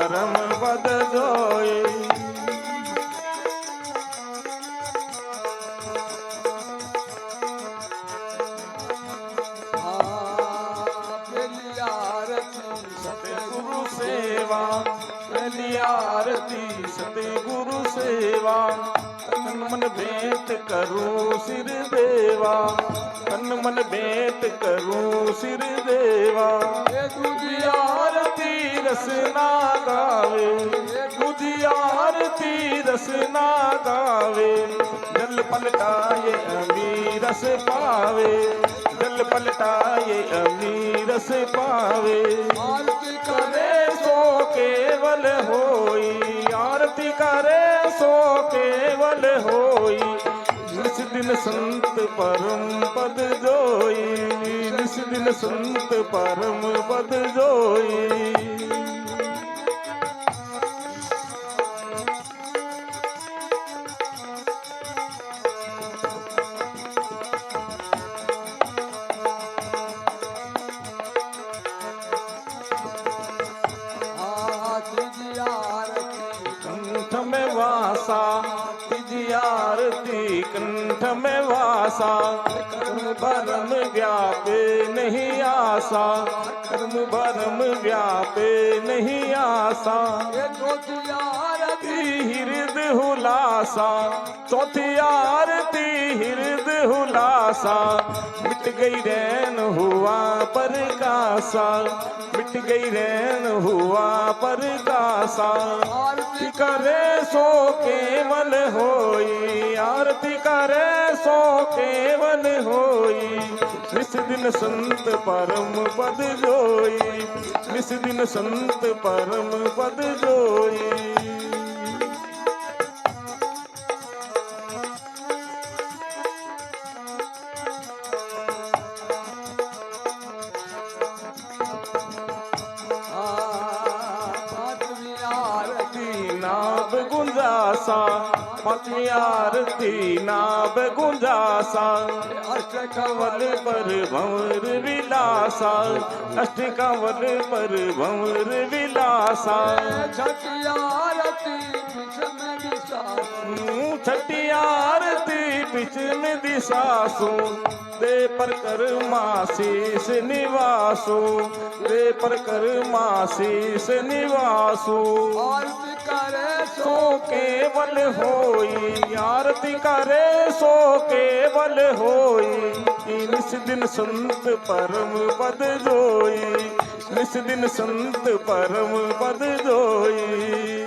परम पद जोई। सतगुरु सेवा पहली आरती सतगुरु सेवा। तन मन भेंट करूं सिर देवा, तन मन भेंट करूं सिर देवा। ये दूजी आरती रसना गावे, दूजी आरती रसना गावे। जल पलटाए अमीर रस पावे, जल पलटाए अमीर रस पावे। आरती करे सो केवल होई, आरती करे सो केवल होई। निस दिन संत परम पद जोई, निस दिन संत परम पद जोई। कंठ में वासा तीजी आरती कंठ में वासा। कर्म भरम व्यापे नहीं आसा, कर्म भरम व्यापे नहीं आसा। ये चौथी आरती हृदय हुलासा, चौथी आरती हृदय हुलासा। मिट गई रैन हुआ परकासा, मिट गई रैन हुआ परकासा। आरती करे सो केवल होई, आरती करे सो केवल होई। निस दिन संत परम पद जोई, निस दिन संत परम पद जोई। नाभ गुंजासा पांचवी आरती नाभ गुंजासा। अष्ट कंवल पर भंवर विलासा, अष्ट कंवल पर भंवर विलासा। छठी आरती पिछ में दिशासु, छठी आरती पिछ में दिशासु। दे पर कर्मा शीस निवासो, दे पर कर्मा शीस निवासो। आरती करे सो केवल होई, आरती करे सो केवल होई। निस दिन संत परम पद जोई, निस दिन संत परम पद जोई।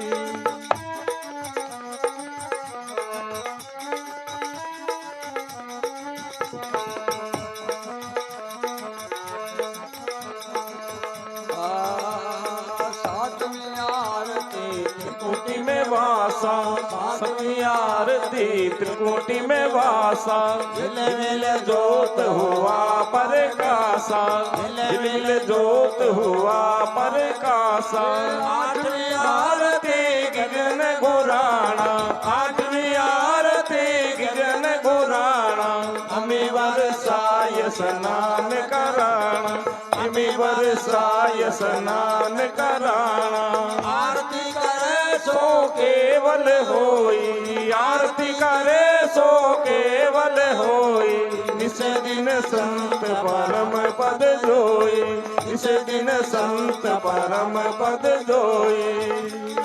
त्रिकुटी में वासा सातवीं आरती त्रिकुटी में वासा। मिल मिल जोत हुआ परकासा, मिल मिल जोत हुआ परकासा। आठवीं आरती गगन घुराना, आठवीं आरती गगन घुराना। हमें बरसाय स्नान कराना, हमें बरसाय स्नान कराना। आरती करे सो केवल होई, आरती करे सो केवल होई। निस दिन संत परम पद जोई, निस दिन संत परम पद जोई।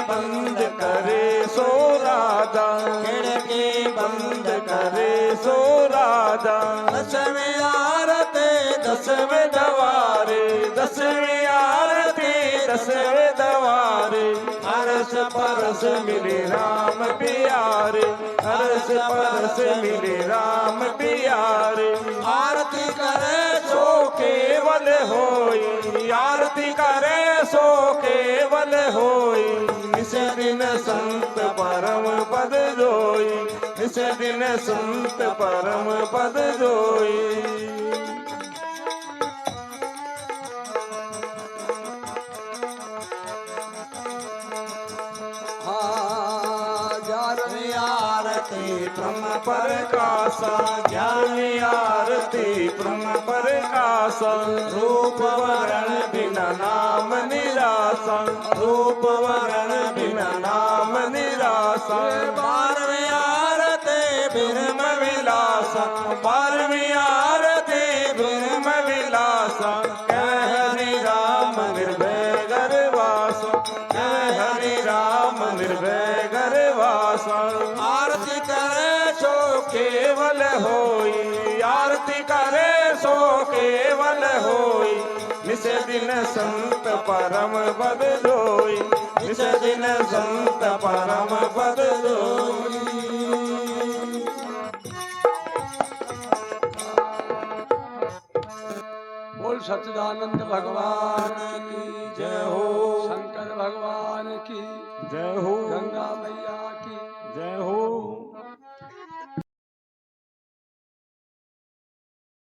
बंद करे सो राजा, खिड़की बंद करे सो राजा। दसवीं आरती दसवें दवारे, दसवीं आरती दसवें दवारे। हर्ष परस मिले राम प्यारे, हर्ष परस मिले राम प्यारे। आरती करे सो केवल होई, आरती करे सो केवल होई। निस दिन संत परम पद जोई, निस दिन संत परम पद जोई। आरती ब्रह्म प्रकाश ज्ञानी आरती ब्रह्म प्रकाश रूप वरण बिना नाम निराशा रूप वरण बिना नाम निराशा 12वीं आरती ब्रह्म विलास 12वीं आरती ब्रह्म विलास कह हरि राम निर्भय गर्वास कह हरि राम निर्भय गर्वास आरती करे सो केवल होई आरती करे सो केवल होई निस दिन संत परम पद जोई निस दिन संत परम पद जोई बोल सच्चिदानंद भगवान की जय हो शंकर भगवान की जय हो